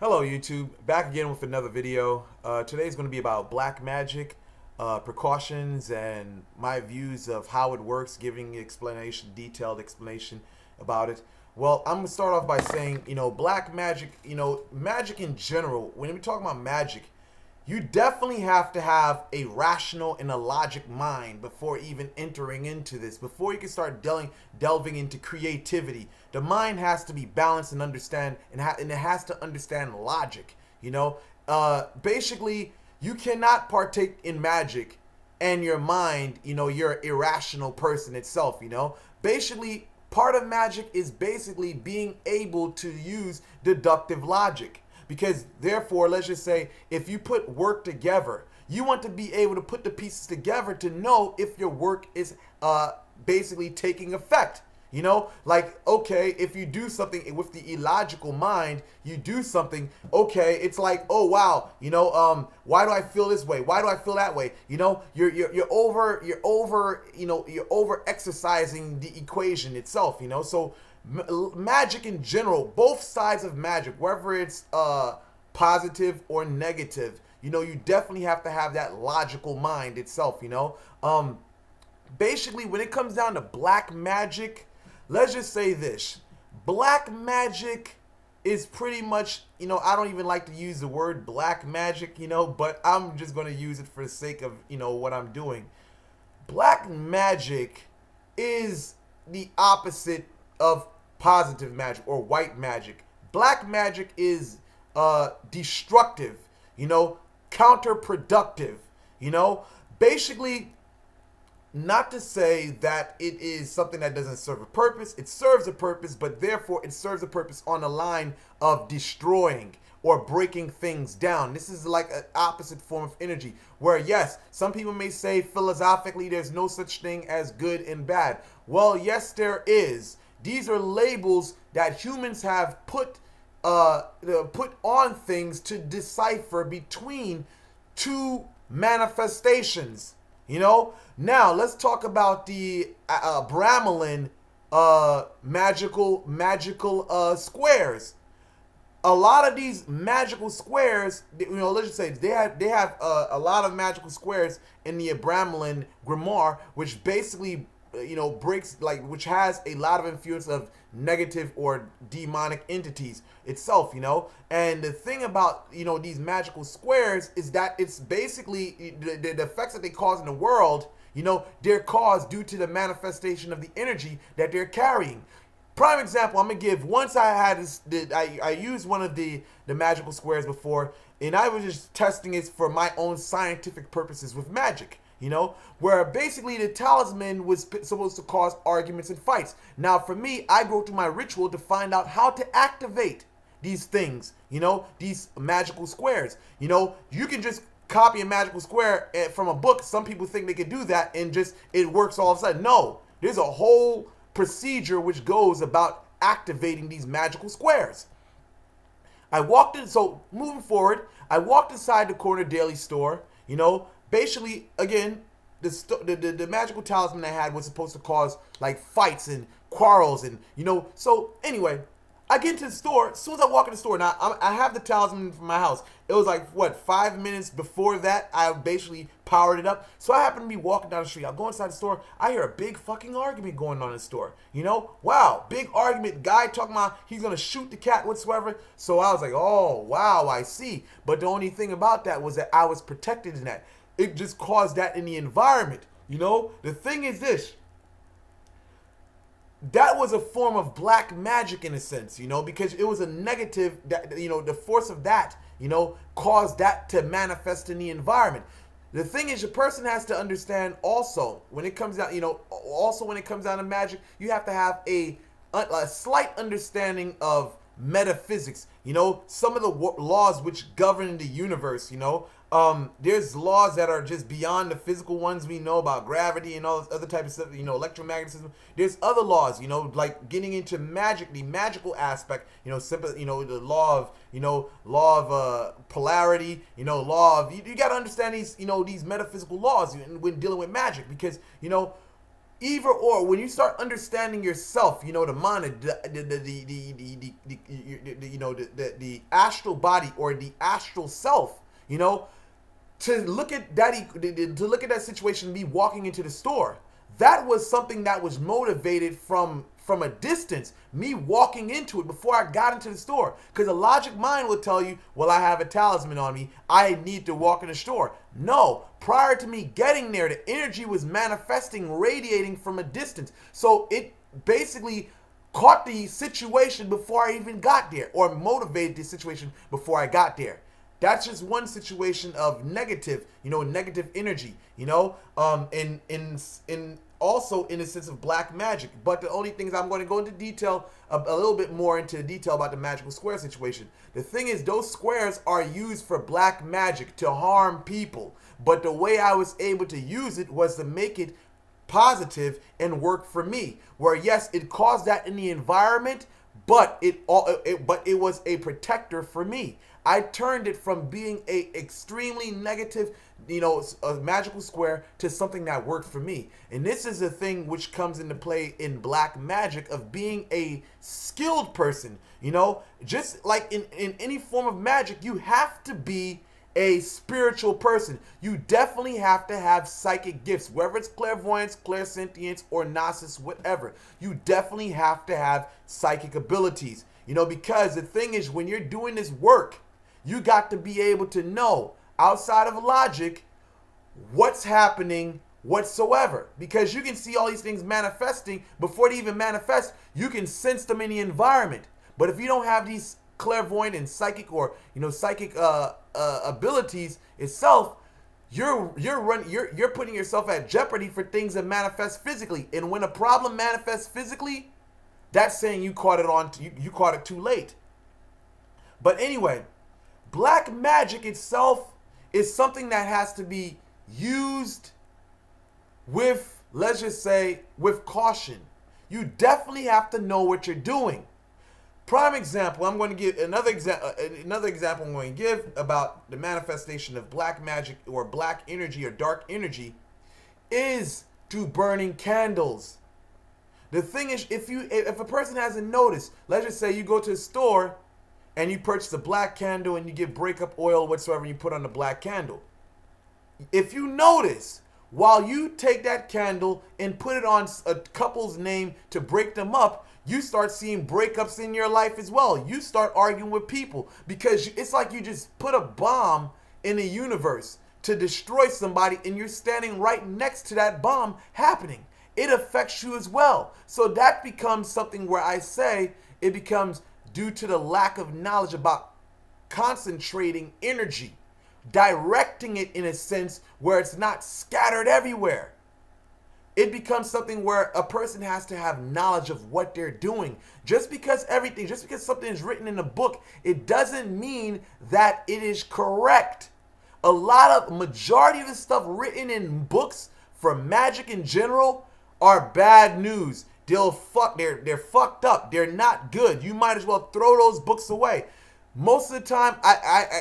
Hello YouTube, back again with another video. Today is going to be about black magic, precautions, and my views of how it works, giving explanation, detailed explanation about it. Well, I'm going to start off by saying, black magic, magic in general, when we talk about magic, you definitely have to have a rational and a logic mind before even entering into this. Before you can start delving into creativity, the mind has to be balanced and understand, and it has to understand logic. Basically, you cannot partake in magic and your mind, you're an irrational person itself. Basically, part of magic is basically being able to use deductive logic. Because therefore, let's just say, if you put work together, you want to be able to put the pieces together to know if your work is basically taking effect. Like, okay, if you do something with the illogical mind, you do something, okay, it's like, oh wow, why do I feel this way? Why do I feel that way? You're over exercising the equation itself, so magic in general, both sides of magic, whether it's positive or negative, you definitely have to have that logical mind itself. Basically, when it comes down to black magic, let's just say this: black magic is pretty much, I don't even like to use the word black magic, but I'm just going to use it for the sake of what I'm doing. Black magic is the opposite of positive magic or white magic. Black magic is destructive, counterproductive, basically, not to say that it is something that doesn't serve a purpose. It serves a purpose, but therefore it serves a purpose on the line of destroying or breaking things down. This is like an opposite form of energy, where yes, some people may say philosophically there's no such thing as good and bad. Well, yes, there is. These are labels that humans have put on things to decipher between two manifestations. Now let's talk about the Abrame magical squares. A lot of these magical squares, let's just say they have a lot of magical squares in the Abrame grimoire, which basically breaks, which has a lot of influence of negative or demonic entities itself. And the thing about these magical squares is that it's basically the effects that they cause in the world, they're caused due to the manifestation of the energy that they're carrying. Prime example I'm gonna give: once I had this, I used one of the magical squares before, and I was just testing it for my own scientific purposes with magic. Where basically the talisman was supposed to cause arguments and fights. Now, for me, I go through my ritual to find out how to activate these things, these magical squares. You can just copy a magical square from a book. Some people think they can do that and just it works all of a sudden. No, there's a whole procedure which goes about activating these magical squares. So moving forward, I walked inside the corner daily store, basically, again, the magical talisman I had was supposed to cause like fights and quarrels and so anyway, I get into the store. As soon as I walk in the store, now I have the talisman from my house. It was like, what, 5 minutes before that I basically powered it up. So I happen to be walking down the street. I go inside the store. I hear a big fucking argument going on in the store. Wow, big argument. Guy talking about he's going to shoot the cat whatsoever. So I was like, oh, wow, I see. But the only thing about that was that I was protected in that. It just caused that in the environment. The thing is this: that was a form of black magic in a sense, because it was a negative that, the force of that, caused that to manifest in the environment. The thing is, your person has to understand also when it comes down, when it comes down to magic, you have to have a slight understanding of metaphysics. Some of the laws which govern the universe. There's laws that are just beyond the physical ones we know about, gravity and all this other type of stuff. Electromagnetism. There's other laws. Like getting into magic, the magical aspect. Simple. The law of polarity. You got to understand these. These metaphysical laws when dealing with magic, because Either or, when you start understanding yourself, the mind, the astral body or the astral self, to look at that situation, me walking into the store, that was something that was motivated from a distance, me walking into it before I got into the store. Because the logic mind will tell you, well, I have a talisman on me, I need to walk in the store. No, prior to me getting there, the energy was manifesting, radiating from a distance. So it basically caught the situation before I even got there, or motivated the situation before I got there. That's just one situation of negative, negative energy, in also in the sense of black magic. But the only thing is, I'm going to go into detail, a little bit more into detail about the magical square situation. The thing is, those squares are used for black magic to harm people. But the way I was able to use it was to make it positive and work for me. Where yes, it caused that in the environment, but it was a protector for me. I turned it from being a extremely negative, a magical square, to something that worked for me. And this is a thing which comes into play in black magic of being a skilled person. Just like in any form of magic, you have to be a spiritual person. You definitely have to have psychic gifts, whether it's clairvoyance, clairsentience, or gnosis, whatever. You definitely have to have psychic abilities. Because the thing is, when you're doing this work, you got to be able to know, outside of logic, what's happening whatsoever. Because you can see all these things manifesting before they even manifest. You can sense them in the environment. But if you don't have these clairvoyant and psychic or psychic abilities itself, you're putting yourself at jeopardy for things that manifest physically. And when a problem manifests physically, that's saying you caught it too late. But anyway, black magic itself is something that has to be used with, let's just say, with caution. You definitely have to know what you're doing. Prime example, I'm going to give another example I'm going to give about the manifestation of black magic or black energy or dark energy is through burning candles. The thing is, if a person hasn't noticed, let's just say you go to a store and you purchase a black candle and you get breakup oil whatsoever and you put on the black candle. If you notice, while you take that candle and put it on a couple's name to break them up, you start seeing breakups in your life as well. You start arguing with people because it's like you just put a bomb in the universe to destroy somebody and you're standing right next to that bomb happening. It affects you as well. So that becomes something where I say it becomes due to the lack of knowledge about concentrating energy, directing it in a sense where it's not scattered everywhere. It becomes something where a person has to have knowledge of what they're doing. Just because something is written in a book, it doesn't mean that it is correct. Majority of the stuff written in books for magic in general are bad news. They're fucked up. They're not good. You might as well throw those books away. Most of the time,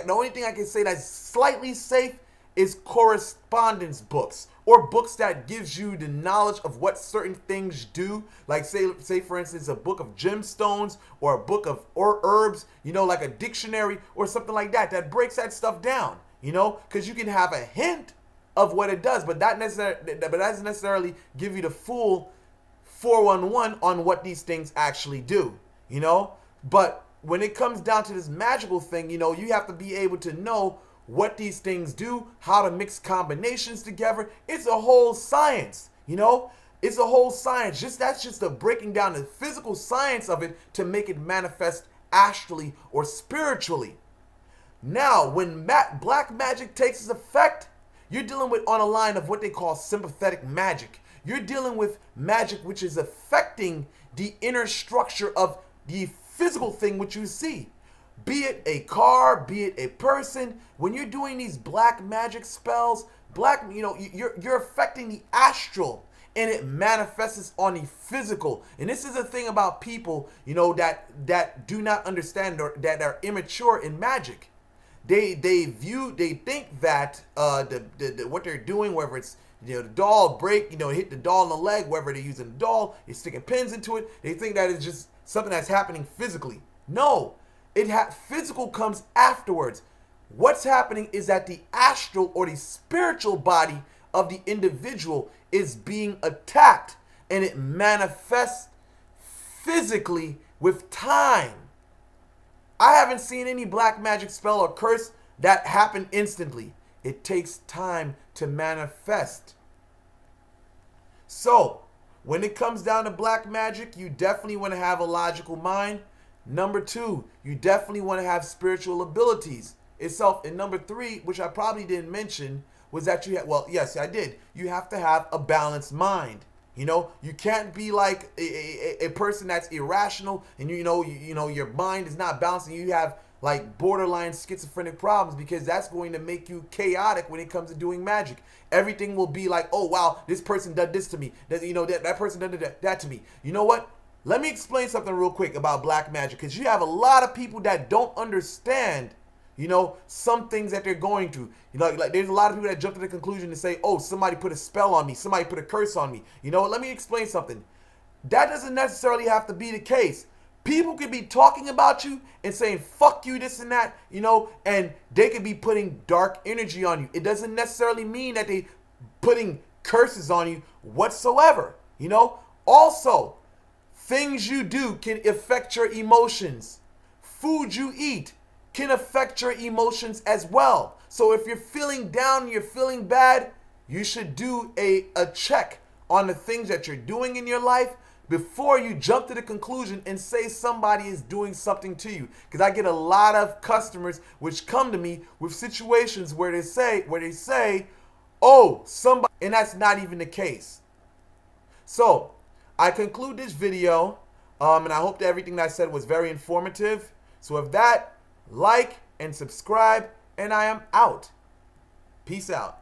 the only thing I can say that's slightly safe is correspondence books or books that gives you the knowledge of what certain things do. Like say for instance, a book of gemstones or a book of herbs, like a dictionary or something like that breaks that stuff down, because you can have a hint of what it does, but that doesn't necessarily give you the full 411 on what these things actually do, But when it comes down to this magical thing, you have to be able to know what these things do, how to mix combinations together. It's a whole science, It's a whole science. That's just the breaking down the physical science of it to make it manifest astrally or spiritually. Now, when black magic takes its effect, you're dealing with on a line of what they call sympathetic magic. You're dealing with magic which is affecting the inner structure of the physical thing which you see. Be it a car, be it a person. When you're doing these black magic spells, you're affecting the astral and it manifests on the physical. And this is the thing about people, that do not understand or that are immature in magic. They think that what they're doing, whether it's the doll break, hit the doll in the leg, wherever they're using the doll, they're sticking pins into it. They think that it's just something that's happening physically. No, physical comes afterwards. What's happening is that the astral or the spiritual body of the individual is being attacked, and it manifests physically with time. I haven't seen any black magic spell or curse that happened instantly. It takes time to manifest. So, when it comes down to black magic, you definitely want to have a logical mind. Number 2, you definitely want to have spiritual abilities itself. And number 3, which I probably didn't mention, was that yes, I did. You have to have a balanced mind. You can't be like a person that's irrational, and your mind is not balanced, and you have like borderline schizophrenic problems, because that's going to make you chaotic when it comes to doing magic. Everything will be like, oh wow, this person did this to me. That person did that to me. You know what? Let me explain something real quick about black magic, because you have a lot of people that don't understand some things that they're going through. Like there's a lot of people that jump to the conclusion to say, oh, somebody put a spell on me, somebody put a curse on me. Let me explain something. That doesn't necessarily have to be the case. People could be talking about you and saying, fuck you, this and that, and they could be putting dark energy on you. It doesn't necessarily mean that they putting curses on you whatsoever. Also, things you do can affect your emotions. Food you eat can affect your emotions as well. So if you're feeling down, you're feeling bad, you should do a check on the things that you're doing in your life before you jump to the conclusion and say somebody is doing something to you. Because I get a lot of customers which come to me with situations where they say, oh, somebody, and that's not even the case. So I conclude this video, and I hope that everything that I said was very informative. So with that, like and subscribe, and I am out. Peace out.